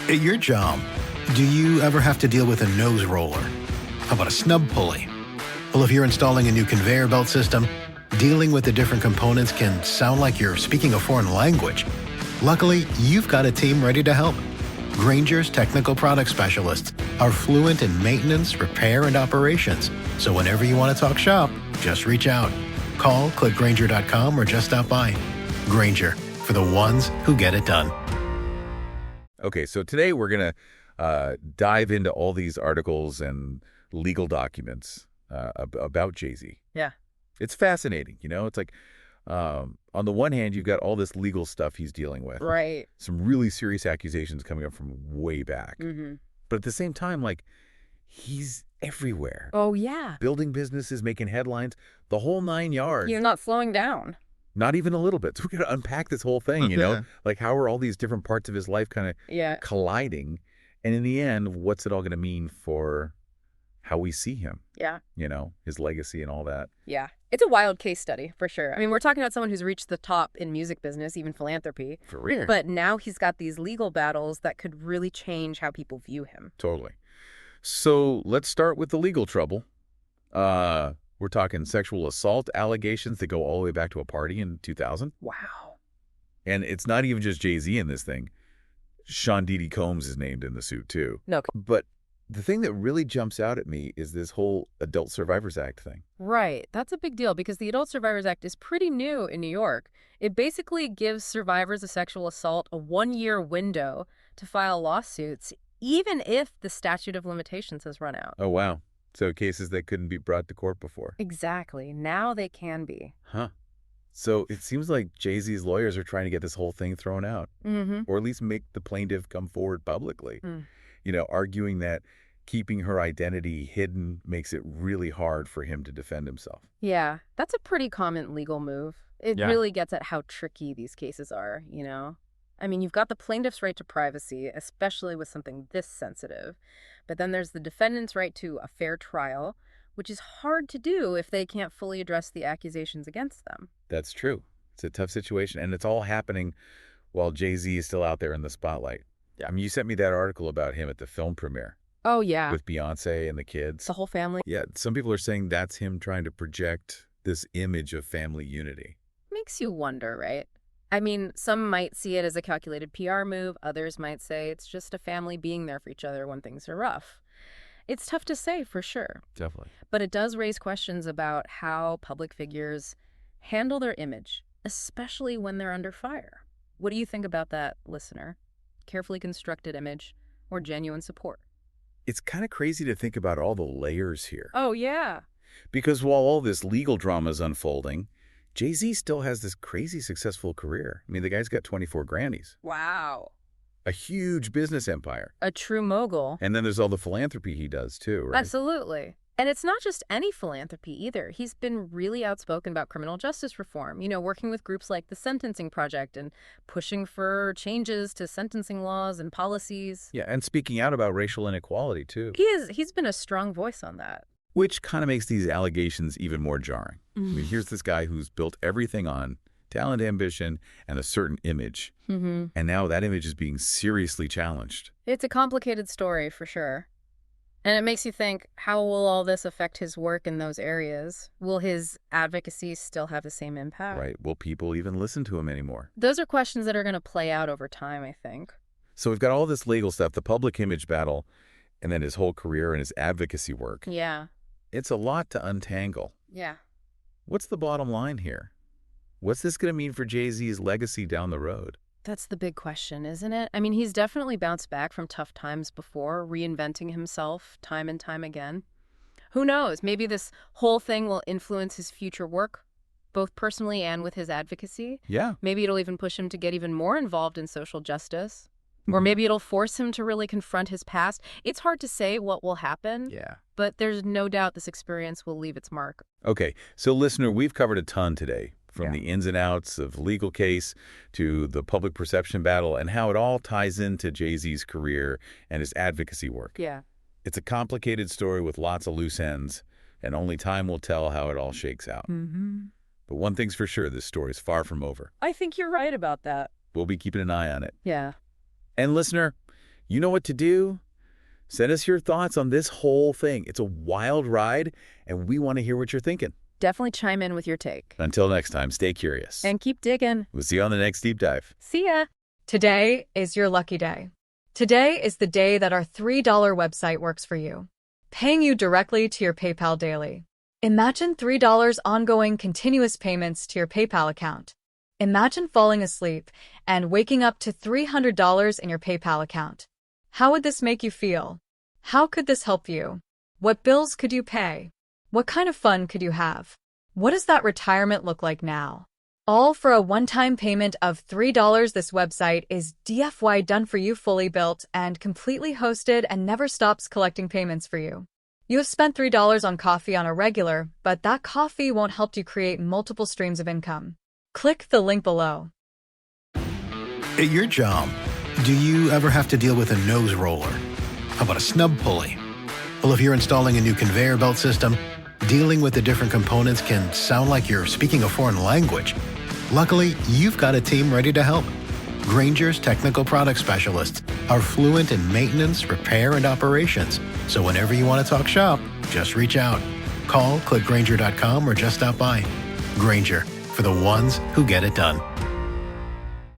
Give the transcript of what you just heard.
At your job, do you ever have to deal with a nose roller? How about a snub pulley? Well, if you're installing a new conveyor belt system, dealing with the different components can sound like you're speaking a foreign language. Luckily, you've got a team ready to help. Grainger's technical product specialists are fluent in maintenance, repair, and operations. So whenever you want to talk shop, just reach out. Call, click Grainger.com, or just stop by. Grainger, for the ones who get it done. Okay, so today we're going to dive into all these articles and legal documents about Jay-Z. Yeah. It's fascinating, you know? It's like, on the one hand, you've got all this legal stuff he's dealing with. Right. Some really serious accusations coming up from way back. Mm-hmm. But at the same time, like, he's everywhere. Oh, yeah. Building businesses, making headlines, the whole 9 yards. He's not slowing down. Not even a little bit. So we got to unpack this whole thing, you know? Like, how are all these different parts of his life kind of colliding? And in the end, what's it all going to mean for how we see him? Yeah. You know, his legacy and all that. Yeah. It's a wild case study, for sure. I mean, we're talking about someone who's reached the top in music business, even philanthropy. For real. But now he's got these legal battles that could really change how people view him. Totally. So let's start with the legal trouble. We're talking sexual assault allegations that go all the way back to a party in 2000. Wow. And it's not even just Jay-Z in this thing. Sean Diddy Combs is named in the suit, too. No. But the thing that really jumps out at me is this whole Adult Survivors Act thing. Right. That's a big deal because the Adult Survivors Act is pretty new in New York. It basically gives survivors of sexual assault a 1-year window to file lawsuits, even if the statute of limitations has run out. Oh, wow. So cases that couldn't be brought to court before. Exactly. Now they can be. Huh. So it seems like Jay-Z's lawyers are trying to get this whole thing thrown out. Mm-hmm. Or at least make the plaintiff come forward publicly. Mm. You know, arguing that keeping her identity hidden makes it really hard for him to defend himself. Yeah, that's a pretty common legal move. It really gets at how tricky these cases are, you know? I mean, you've got the plaintiff's right to privacy, especially with something this sensitive. But then there's the defendant's right to a fair trial, which is hard to do if they can't fully address the accusations against them. That's true. It's a tough situation. And it's all happening while Jay-Z is still out there in the spotlight. I mean, you sent me that article about him at the film premiere. Oh, yeah. With Beyonce and the kids. The whole family. Yeah, some people are saying that's him trying to project this image of family unity. Makes you wonder, right? I mean, some might see it as a calculated PR move. Others might say it's just a family being there for each other when things are rough. It's tough to say for sure. Definitely. But it does raise questions about how public figures handle their image, especially when they're under fire. What do you think about that, listener? Carefully constructed image or genuine support? It's kind of crazy to think about all the layers here. Oh, yeah. Because while all this legal drama is unfolding, Jay-Z still has this crazy successful career. I mean, the guy's got 24 Grammys. Wow. A huge business empire. A true mogul. And then there's all the philanthropy he does, too, right? Absolutely. And it's not just any philanthropy either. He's been really outspoken about criminal justice reform, you know, working with groups like the Sentencing Project and pushing for changes to sentencing laws and policies. Yeah, and speaking out about racial inequality, too. He's been a strong voice on that. Which kind of makes these allegations even more jarring. I mean, here's this guy who's built everything on talent, ambition, and a certain image. Mm-hmm. And now that image is being seriously challenged. It's a complicated story, for sure. And it makes you think, how will all this affect his work in those areas? Will his advocacy still have the same impact? Right. Will people even listen to him anymore? Those are questions that are going to play out over time, I think. So we've got all this legal stuff, the public image battle, and then his whole career and his advocacy work. Yeah. It's a lot to untangle. Yeah. What's the bottom line here? What's this going to mean for Jay-Z's legacy down the road? That's the big question, isn't it? I mean, he's definitely bounced back from tough times before, reinventing himself time and time again. Who knows? Maybe this whole thing will influence his future work, both personally and with his advocacy. Yeah. Maybe it'll even push him to get even more involved in social justice. Or maybe it'll force him to really confront his past. It's hard to say what will happen. Yeah. But there's no doubt this experience will leave its mark. Okay, so listener, we've covered a ton today, from the ins and outs of legal case to the public perception battle and how it all ties into Jay-Z's career and his advocacy work. Yeah. It's a complicated story with lots of loose ends, and only time will tell how it all shakes out. Mm-hmm. But one thing's for sure, this story's far from over. I think you're right about that. We'll be keeping an eye on it. Yeah. And listener, You know what to do? Send us your thoughts on this whole thing. It's a wild ride, and we want to hear what you're thinking. Definitely chime in with your take. Until next time, stay curious. And keep digging. We'll see you on the next deep dive. See ya. Today is your lucky day. Today is the day that our $3 website works for you, paying you directly to your PayPal daily. Imagine $3 ongoing continuous payments to your PayPal account. Imagine falling asleep and waking up to $300 in your PayPal account. How would this make you feel? How could this help you? What bills could you pay? What kind of fun could you have? What does that retirement look like now? All for a one-time payment of $3. This website is DFY done for you, fully built and completely hosted, and never stops collecting payments for you. You have spent $3 on coffee on a regular, but that coffee won't help you create multiple streams of income. Click the link below. At your job, do you ever have to deal with a nose roller? How about a snub pulley? Well, if you're installing a new conveyor belt system, dealing with the different components can sound like you're speaking a foreign language. Luckily, you've got a team ready to help. Grainger's technical product specialists are fluent in maintenance, repair, and operations. So whenever you want to talk shop, just reach out. Call, click Grainger.com, or just stop by. Grainger, for the ones who get it done.